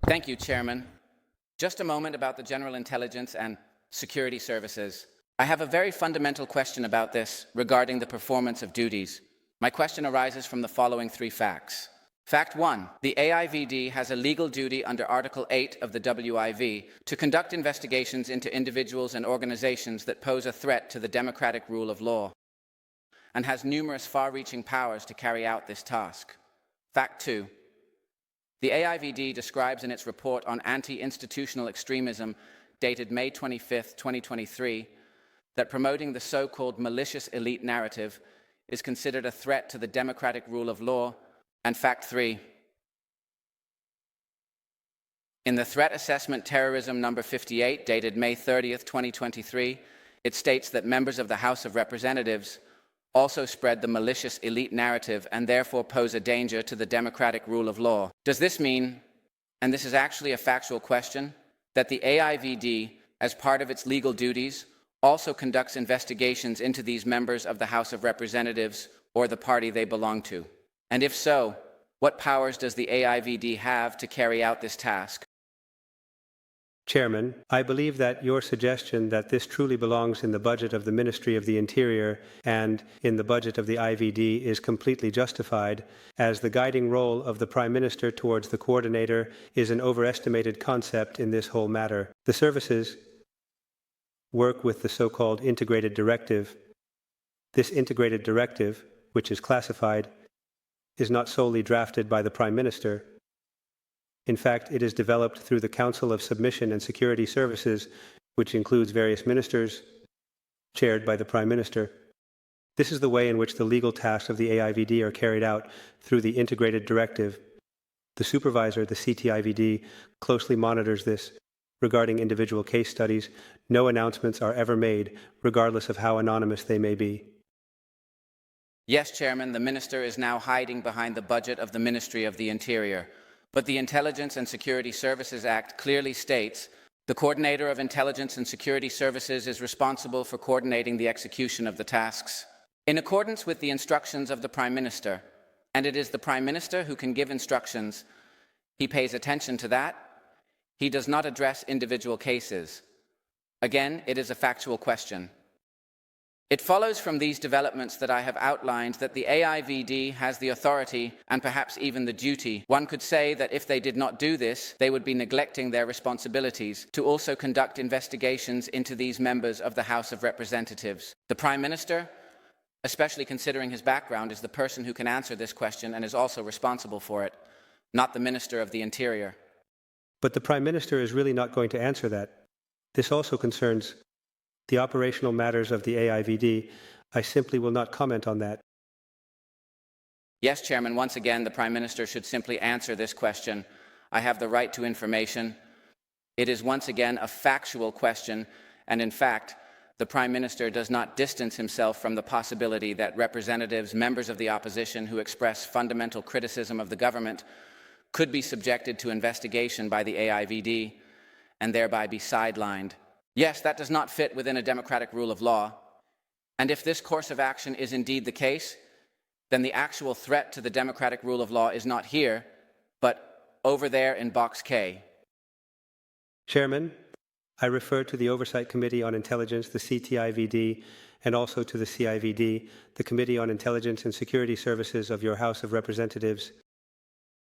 Thank you, Chairman. Just a moment about the General Intelligence and Security Services. I have a very fundamental question about this regarding the performance of duties. My question arises from the following three facts. Fact 1. The AIVD has a legal duty under Article 8 of the WIV to conduct investigations into individuals and organizations that pose a threat to the democratic rule of law, and has numerous far-reaching powers to carry out this task. Fact 2. The AIVD describes in its report on anti-institutional extremism, dated May 25, 2023, that promoting the so-called malicious elite narrative is considered a threat to the democratic rule of law. And fact 3. In the Threat Assessment Terrorism number 58, dated May 30, 2023, it states that members of the House of Representatives also spread the malicious elite narrative and therefore pose a danger to the democratic rule of law. Does this mean, and this is actually a factual question, that the AIVD, as part of its legal duties, also conducts investigations into these members of the House of Representatives or the party they belong to? And if so, what powers does the AIVD have to carry out this task? Chairman, I believe that your suggestion that this truly belongs in the budget of the Ministry of the Interior and in the budget of the IVD is completely justified, as the guiding role of the Prime Minister towards the coordinator is an overestimated concept in this whole matter. The services work with the so-called integrated directive. This integrated directive, which is classified, is not solely drafted by the Prime Minister. In fact, it is developed through the Council of Submission and Security Services, which includes various ministers, chaired by the Prime Minister. This is the way in which the legal tasks of the AIVD are carried out through the integrated directive. The supervisor, the CTIVD, closely monitors this. Regarding individual case studies, no announcements are ever made, regardless of how anonymous they may be. Yes, Chairman, the Minister is now hiding behind the budget of the Ministry of the Interior. But the Intelligence and Security Services Act clearly states the Coordinator of Intelligence and Security Services is responsible for coordinating the execution of the tasks in accordance with the instructions of the Prime Minister, and it is the Prime Minister who can give instructions. He pays attention to that. He does not address individual cases. Again, it is a factual question. It follows from these developments that I have outlined that the AIVD has the authority and perhaps even the duty. One could say that if they did not do this, they would be neglecting their responsibilities to also conduct investigations into these members of the House of Representatives. The Prime Minister, especially considering his background, is the person who can answer this question and is also responsible for it, not the Minister of the Interior. But the Prime Minister is really not going to answer that. This also concerns the operational matters of the AIVD. I simply will not comment on that. Yes, Chairman, once again, the Prime Minister should simply answer this question. I have the right to information. It is once again a factual question, and in fact, the Prime Minister does not distance himself from the possibility that representatives, members of the opposition who express fundamental criticism of the government could be subjected to investigation by the AIVD and thereby be sidelined. Yes, that does not fit within a democratic rule of law. And if this course of action is indeed the case, then the actual threat to the democratic rule of law is not here, but over there in Box K. Chairman, I refer to the Oversight Committee on Intelligence, the CTIVD, and also to the CIVD, the Committee on Intelligence and Security Services of your House of Representatives.